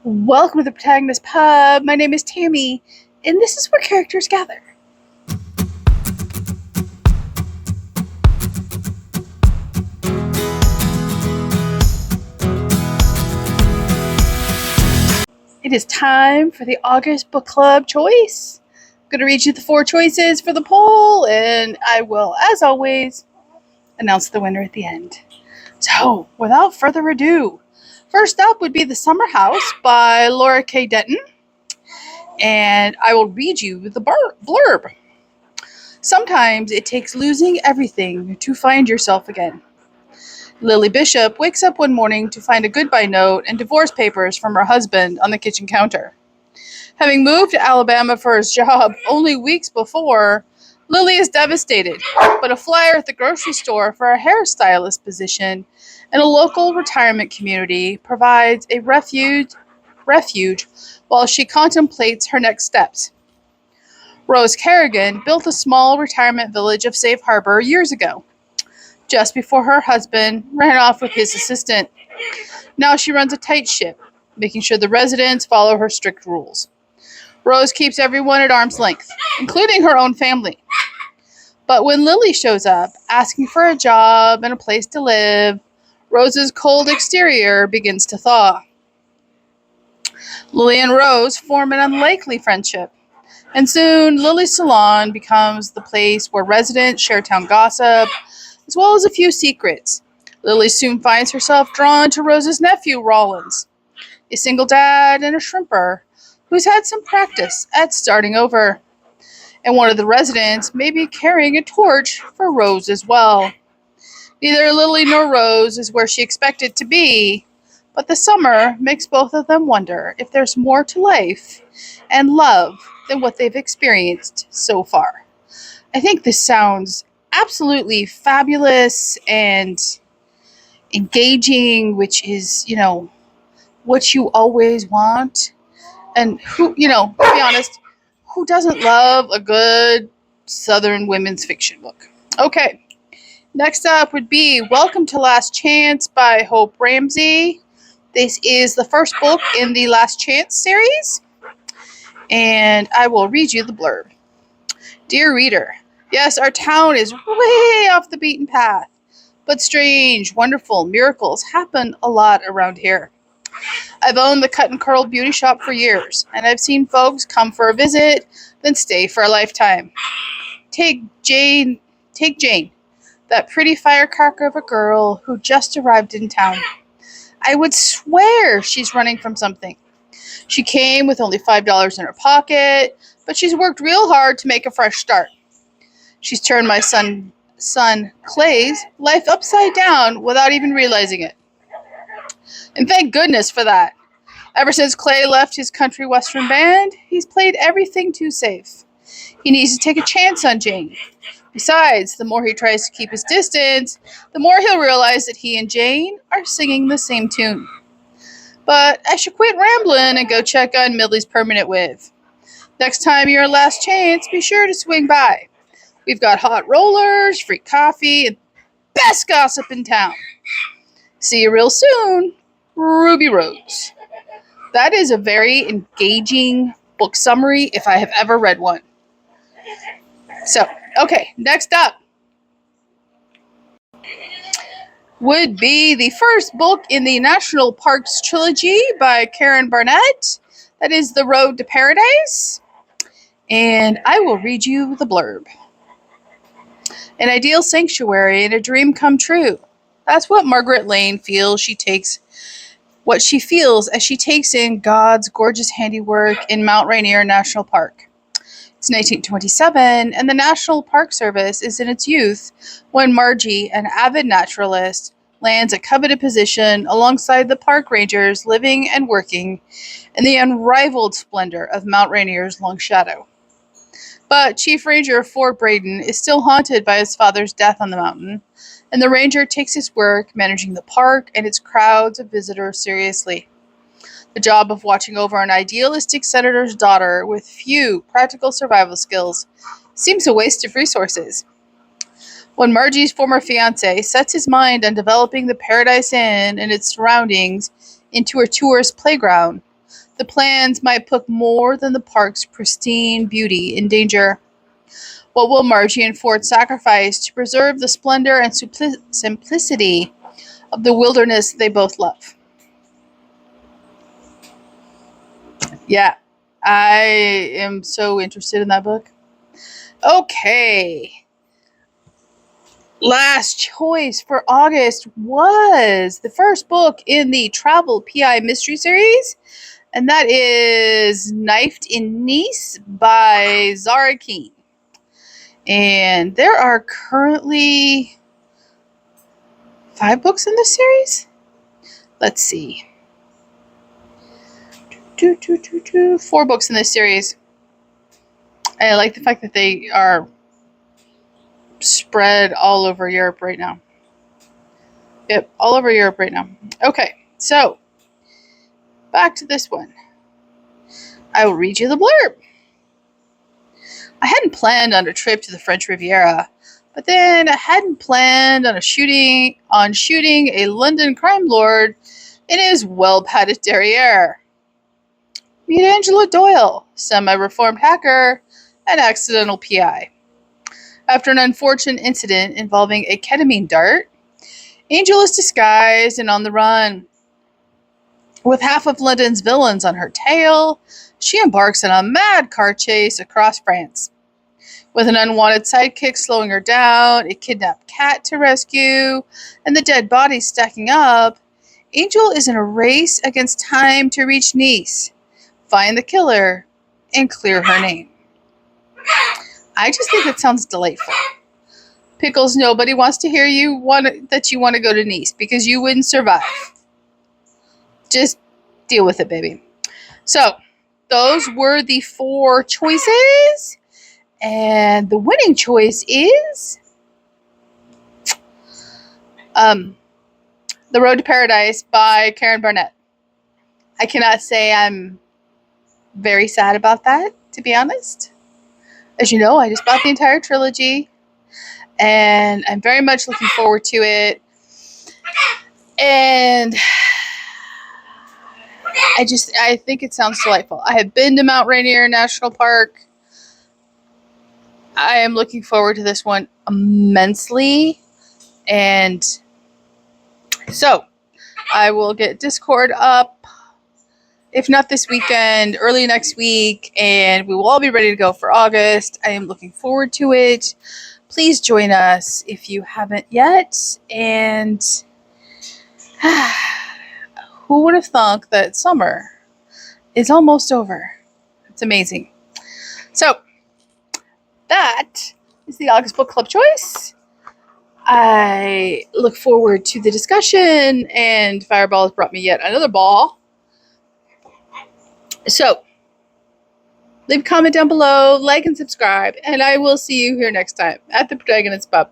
Welcome to the Protagonist Pub. My name is Tammy, and this is where characters gather. It is time for the August Book Club choice. I'm going to read you the 4 choices for the poll, and I will, as always, announce the winner at the end. So, without further ado, first up would be The Summer House by Laura K. Denton, and I will read you the blurb. Sometimes it takes losing everything to find yourself again. Lily Bishop wakes up one morning to find a goodbye note and divorce papers from her husband on the kitchen counter. Having moved to Alabama for his job only weeks before, Lily is devastated, but a flyer at the grocery store for a hairstylist position in a local retirement community provides a refuge while she contemplates her next steps. Rose Kerrigan built a small retirement village of Safe Harbor years ago, just before her husband ran off with his assistant. Now she runs a tight ship, making sure the residents follow her strict rules. Rose keeps everyone at arm's length, including her own family. But when Lily shows up, asking for a job and a place to live, Rose's cold exterior begins to thaw. Lily and Rose form an unlikely friendship, and soon Lily's salon becomes the place where residents share town gossip, as well as a few secrets. Lily soon finds herself drawn to Rose's nephew, Rollins, a single dad and a shrimper who's had some practice at starting over. And one of the residents may be carrying a torch for Rose as well. Neither Lily nor Rose is where she expected to be, but the summer makes both of them wonder if there's more to life and love than what they've experienced so far. I think this sounds absolutely fabulous and engaging, which is, what you always want. And to be honest, who doesn't love a good Southern women's fiction book? Okay, next up would be Welcome to Last Chance by Hope Ramsey. This is the first book in the Last Chance series, and I will read you the blurb. Dear reader, yes, our town is way off the beaten path, but strange, wonderful miracles happen a lot around here. I've owned the cut and curl beauty shop for years, and I've seen folks come for a visit, then stay for a lifetime. Take Jane, that pretty firecracker of a girl who just arrived in town. I would swear she's running from something. She came with only $5 in her pocket, but she's worked real hard to make a fresh start. She's turned my son Clay's life upside down without even realizing it. And thank goodness for that. Ever since Clay left his country western band, he's played everything too safe. He needs to take a chance on Jane. Besides, the more he tries to keep his distance, the more he'll realize that he and Jane are singing the same tune. But I should quit rambling and go check on Millie's permanent with. Next time you're at Last Chance, be sure to swing by. We've got hot rollers, free coffee, and best gossip in town. See you real soon, Ruby Rose. That is a very engaging book summary if I have ever read one. So, okay, next up would be the first book in the National Parks trilogy by Karen Barnett. That is The Road to Paradise. And I will read you the blurb. An ideal sanctuary and a dream come true. That's what Margaret Lane feels as she takes in God's gorgeous handiwork in Mount Rainier National Park. It's 1927, and the National Park Service is in its youth when Margie, an avid naturalist, lands a coveted position alongside the park rangers living and working in the unrivaled splendor of Mount Rainier's long shadow. But Chief Ranger Ford Braden is still haunted by his father's death on the mountain, and the ranger takes his work managing the park and its crowds of visitors seriously. The job of watching over an idealistic senator's daughter with few practical survival skills seems a waste of resources. When Margie's former fiancé sets his mind on developing the Paradise Inn and its surroundings into a tourist playground, The plans might put more than the park's pristine beauty in danger. What will Margie and Ford sacrifice to preserve the splendor and simplicity of the wilderness they both love? Yeah, I am so interested in that book. Okay. Last choice for August was the first book in the Travel PI Mystery Series, and that is Knifed in Nice by Zara Keene. And there are currently 5 books in this series. Let's see. 4 books in this series. I like the fact that they are spread all over Europe right now. Yep, all over Europe right now. Okay, so back to this one. I will read you the blurb. I hadn't planned on a trip to the French Riviera, but then I hadn't planned on shooting a London crime lord in his well-padded derriere. Meet Angela Doyle, semi-reformed hacker and accidental PI. After an unfortunate incident involving a ketamine dart, Angel is disguised and on the run. With half of London's villains on her tail, she embarks on a mad car chase across France. With an unwanted sidekick slowing her down, a kidnapped cat to rescue, and the dead bodies stacking up, Angel is in a race against time to reach Nice, find the killer, and clear her name. I just think it sounds delightful. Pickles, nobody wants to hear that you want to go to Nice because you wouldn't survive. Just deal with it, baby. So, those were the 4 choices. And the winning choice is The Road to Paradise by Karen Barnett. I cannot say I'm very sad about that, to be honest. As you know, I just bought the entire trilogy, and I'm very much looking forward to it. And I think it sounds delightful. I have been to Mount Rainier National Park. I am looking forward to this one immensely. And so I will get Discord up, if not this weekend, early next week, and we will all be ready to go for August. I am looking forward to it. Please join us if you haven't yet. And who would have thought that summer is almost over? It's amazing. So that is the August Book Club choice. I look forward to the discussion, and Fireball has brought me yet another ball. So, leave a comment down below, like and subscribe, and I will see you here next time at the Protagonist Pub.